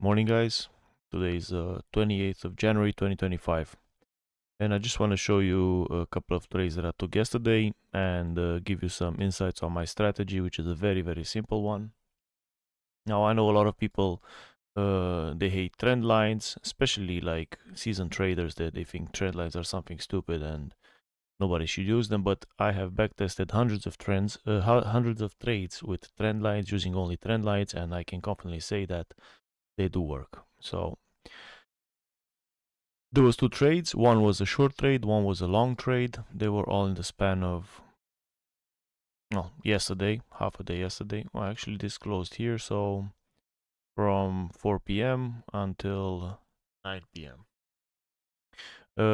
Morning, guys. Today is 28th of January 2025, and I just want to show you a couple of trades that I took yesterday and give you some insights on my strategy, which is a very simple one. Now, I know a lot of people they hate trend lines, especially like seasoned traders that they think trend lines are something stupid and nobody should use them. But I have backtested hundreds of trades with trend lines using only trend lines, and I can confidently say that they do work. So there was two trades. One was a short trade, one was a long trade. They were all in the span of yesterday, half a day yesterday. Well, actually this closed here, so from 4 p.m. until 9 p.m.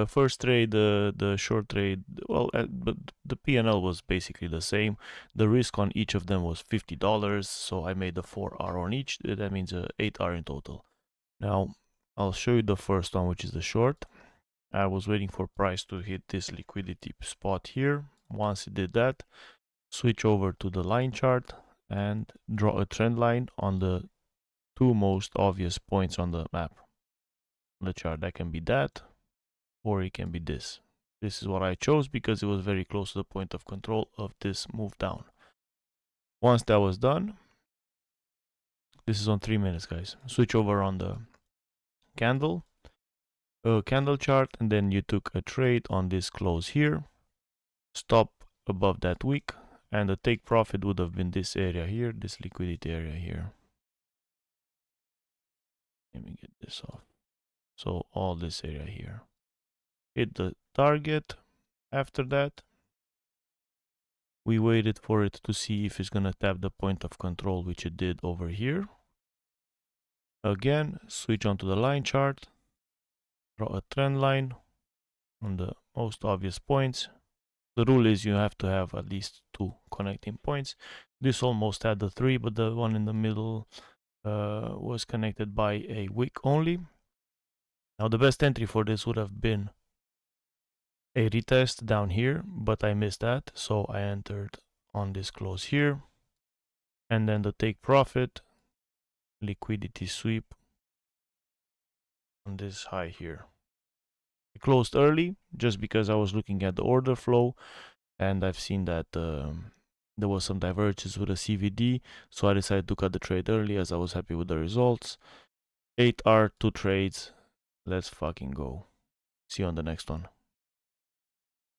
First trade, the short trade, but the P&L was basically the same. The risk on each of them was $50, so I made a 4R on each. That means 8R in total. Now, I'll show you the first one, which is the short. I was waiting for price to hit this liquidity spot here. Once it did that, switch over to the line chart and draw a trend line on the two most obvious points on the map. The chart, that can be that, or it can be this. This is what I chose because it was very close to the point of control of this move down. Once that was done, this is on 3 minutes, guys. Switch over on the candle chart, and then you took a trade on this close here. Stop above that wick, and the take profit would have been this area here, this liquidity area here. Let me get this off. So all this area here. Hit the target. After that, we waited for it to see if it's gonna tap the point of control, which it did over here. Again, switch onto the line chart, draw a trend line on the most obvious points. The rule is you have to have at least two connecting points. This almost had the three, but the one in the middle was connected by a wick only. Now the best entry for this would have been a retest down here, but I missed that, so I entered on this close here, and then the take profit liquidity sweep on this high here. I closed early just because I was looking at the order flow, and I've seen that there was some divergence with the CVD, so I decided to cut the trade early as I was happy with the results. 8R, 2 trades. Let's fucking go. See you on the next one.